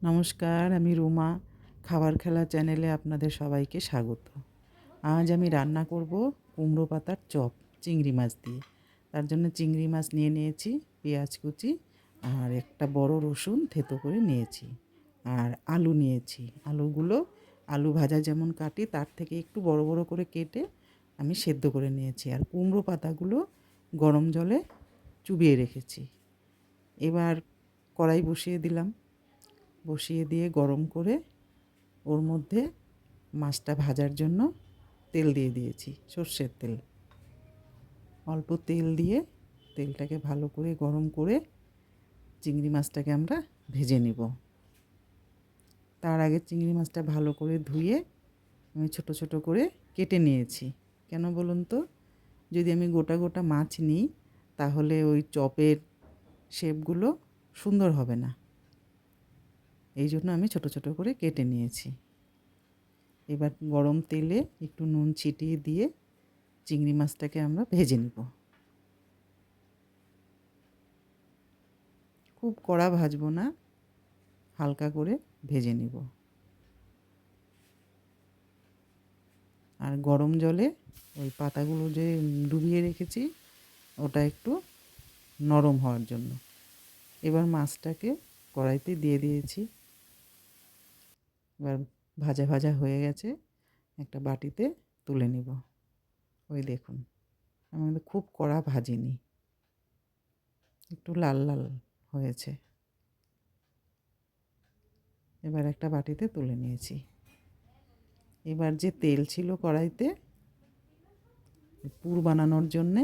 নমস্কার, আমি রুমা। খাবার খেলা চ্যানেলে আপনাদের সবাইকে স্বাগত। আজ আমি রান্না করব কুমড়ো পাতার চপ চিংড়ি মাছ দিয়ে। তার জন্য চিংড়ি মাছ নিয়ে নিয়েছি, পেঁয়াজ কুচি আর একটা বড় রসুন থেতো করে নিয়েছি, আর আলু নিয়েছি। আলু ভাজা যেমন কাটি তার থেকে একটু বড় বড় করে কেটে আমি সেদ্ধ করে নিয়েছি, আর কুমড়ো পাতাগুলো গরম জলে চুবিয়ে রেখেছি। এবার কড়াই বসিয়ে দিলাম, বসিয়ে দিয়ে গরম করে ওর মধ্যে মাছটা ভাজার জন্য তেল দিয়ে দিয়েছি, সর্ষের তেল। অল্প তেল দিয়ে তেলটাকে ভালো করে গরম করে চিংড়ি মাছটাকে আমরা ভেজে নিব। তার আগে চিংড়ি মাছটা ভালো করে ধুয়ে আমি ছোট ছোট করে কেটে নিয়েছি। কেন বলুন তো, যদি আমি গোটা গোটা মাছ নিই তাহলে ওই চপের শেপগুলো সুন্দর হবে না, এই জন্য আমি ছোট ছোট করে কেটে নিয়েছি। এবার গরম তেলে একটু নুন ছিটিয়ে দিয়ে চিংড়ি মাছটাকে আমরা ভেজে নিব। খুব কড়া ভাজবো না, হালকা করে ভেজে নিব। আর গরম জলে ওই পাতাগুলো যে ডুবিয়ে রেখেছি ওটা একটু নরম হওয়ার জন্য। এবার মাছটাকে কড়াইতে দিয়ে দিয়েছি। এবার ভাজা ভাজা হয়ে গেছে, একটা বাটিতে তুলে নিব। ওই দেখুন, আমি কিন্তু খুব কড়া ভাজিনি, একটু লাল লাল হয়েছে। এবার একটা বাটিতে তুলে নিয়েছি। এবার যে তেল ছিল কড়াইতে পুর বানানোর জন্যে,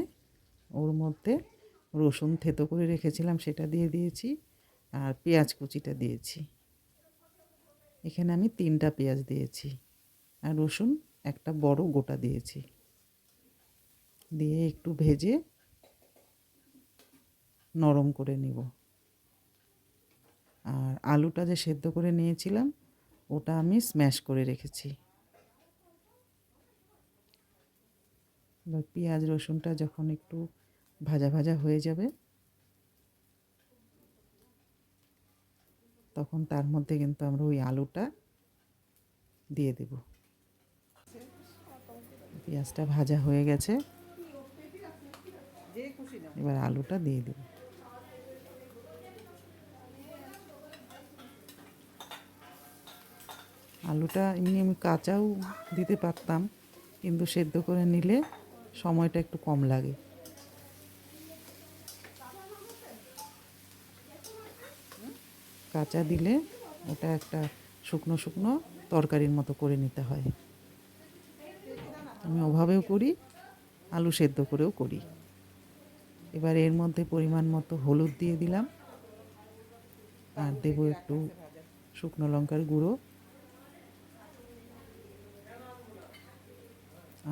ওর মধ্যে রসুন থেতো করে রেখেছিলাম সেটা দিয়ে দিয়েছি, আর পেঁয়াজ কুচিটা দিয়েছি। এখানে আমি 3টা পেঁয়াজ দিয়েছি, আর রসুন একটা বড় গোটা দিয়েছি। দিয়ে একটু ভেজে নরম করে নিব। আর আলুটা যে সেদ্ধ করে নিয়েছিলাম ওটা আমি স্ম্যাশ করে রেখেছি। এবার পেঁয়াজ রসুনটা যখন একটু ভাজা ভাজা হয়ে যাবে তখন তার মধ্যে কিন্তু আমরা ওই আলুটা দিয়ে দেব। পেঁয়াজটা ভাজা হয়ে গেছে, এবার আলুটা দিয়ে দেব। আলুটা এমনি আমি কাঁচাও দিতে পারতাম, কিন্তু সেদ্ধ করে নিলে সময়টা একটু কম লাগে। কাঁচা দিলে ওটা একটা শুকনো শুকনো তরকারির মতো করে নিতে হয়। আমি ওভাবেও করি, আলু সেদ্ধ করেও করি। এবার এর মধ্যে পরিমাণ মতো হলুদ দিয়ে দিলাম, আর দেবো একটু শুকনো লঙ্কার গুঁড়ো,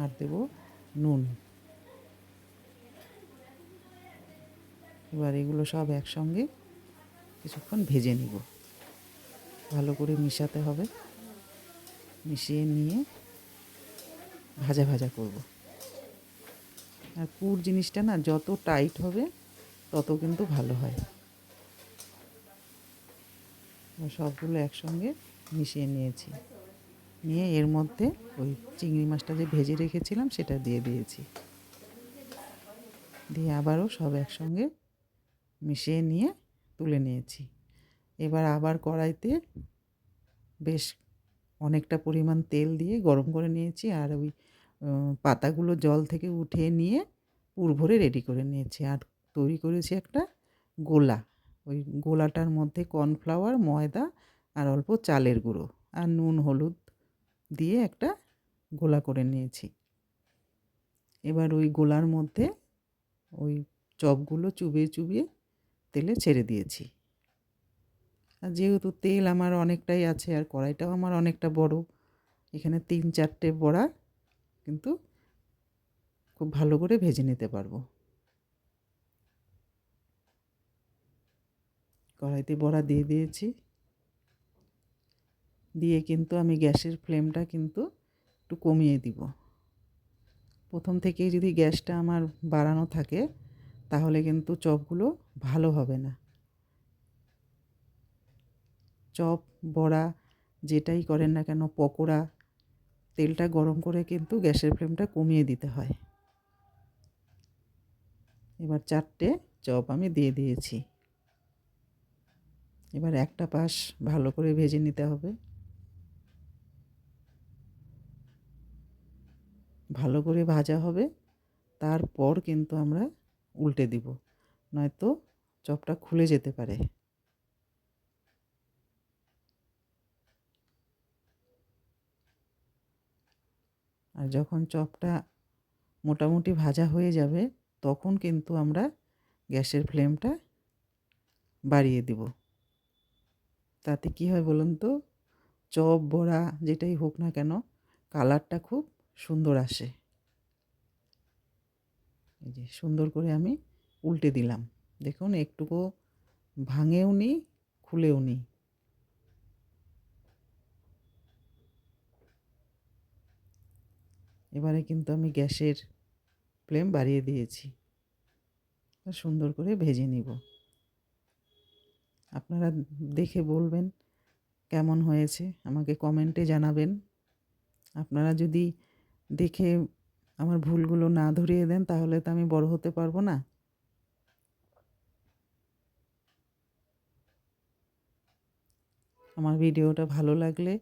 আর দেবো নুন। এবার এগুলো সব একসঙ্গে কিছুক্ষণ ভেজে নিব। ভালো করে মিশাতে হবে, মিশিয়ে নিয়ে ভাজা ভাজা করব। আর পুর জিনিসটা না যত টাইট হবে তত কিন্তু ভালো হয়। সবগুলো একসঙ্গে মিশিয়ে নিয়েছি, নিয়ে এর মধ্যে ওই চিংড়ি মাছটা যে ভেজে রেখেছিলাম সেটা দিয়ে দিয়েছি। দিয়ে আবারও সব একসঙ্গে মিশিয়ে নিয়ে তুলে নিয়েছি। এবার আবার কড়াইতে বেশ অনেকটা পরিমাণ তেল দিয়ে গরম করে নিয়েছি, আর ওই পাতাগুলো জল থেকে উঠিয়ে নিয়ে পুর ভরে রেডি করে নিয়েছি। আর তৈরি করেছি একটা গোলা। ওই গোলাটার মধ্যে কর্নফ্লাওয়ার, ময়দা আর অল্প চালের গুঁড়ো আর নুন হলুদ দিয়ে একটা গোলা করে নিয়েছি। এবার ওই গোলার মধ্যে ওই চপগুলো চুবিয়ে চুবিয়ে তেলে ছেড়ে দিয়েছি। আর যেহেতু তেল আমার অনেকটাই আছে আর কড়াইটাও আমার অনেকটা বড়, এখানে 3-4টে বড়া কিন্তু খুব ভালো করে ভেজে নিতে পারবো। কড়াইতে বড়া দিয়ে দিয়েছি, দিয়ে কিন্তু আমি গ্যাসের ফ্লেমটা কিন্তু একটু কমিয়ে দিব। প্রথম থেকেই যদি গ্যাসটা আমার বাড়ানো থাকে তাহলে কিন্তু চপগুলো ভালো হবে না। চপ, বড়া যেটাই করেন না কেন, পকোড়া, তেলটা গরম করে কিন্তু গ্যাসের ফ্লেমটা কমিয়ে দিতে হয়। এবার 4টে চপ আমি দিয়ে দিয়েছি। এবার একটা পাশ ভালো করে ভেজে নিতে হবে। ভালো করে ভাজা হবে, তারপর কিন্তু আমরা উল্টে দিব, নয়তো চপটা খুলে যেতে পারে। আর যখন চপটা মোটামুটি ভাজা হয়ে যাবে, তখন কিন্তু আমরা গ্যাসের ফ্লেমটা বাড়িয়ে দিব। তাতে কী হয় বলুন তো, চপ, বড়া যেটাই হোক না কেন, কালারটা খুব সুন্দর আসে। এই যে সুন্দর করে আমি উল্টে দিলাম। দেখুন একটুকু ভাঙেও নি, খুলেও নি। এবারে কিন্তু আমি গ্যাসের ফ্লেম বাড়িয়ে দিয়েছি। সুন্দর করে ভেজে নিব। আপনারা দেখে বলবেন কেমন হয়েছে, আমাকে কমেন্টে জানাবেন। আপনারা যদি দেখে আমার ভুলগুলো না ধরিয়ে দেন, তাহলে তো আমি বড় হতে পারবো না। আমার ভিডিওটা ভালো লাগলে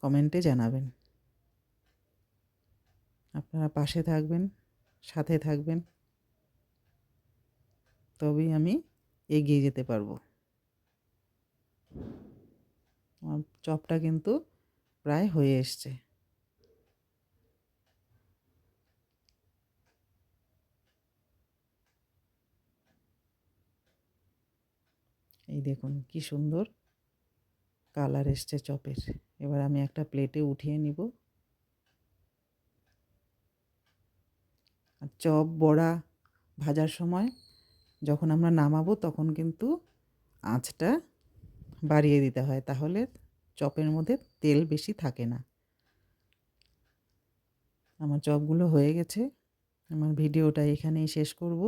কমেন্টে জানাবেন। আপনারা পাশে থাকবেন, সাথে থাকবেন, তবেই আমি এগিয়ে যেতে পারবো। আমার চপটা কিন্তু প্রায় হয়ে এসছে। এই দেখুন কি সুন্দর কালার এসছে চপের। এবার আমি একটা প্লেটে উঠিয়ে নিব। আর চপ, বড়া ভাজার সময় যখন আমরা নামাবো, তখন কিন্তু আঁচটা বাড়িয়ে দিতে হয়, তাহলে চপের মধ্যে তেল বেশি থাকে না। আমার চপগুলো হয়ে গেছে। আমার ভিডিওটা এখানেই শেষ করব।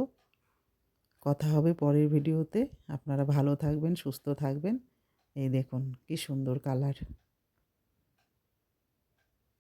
কথা হবে পরের ভিডিওতে। আপনারা ভালো থাকবেন, সুস্থ থাকবেন। এই দেখুন কি সুন্দর কালার।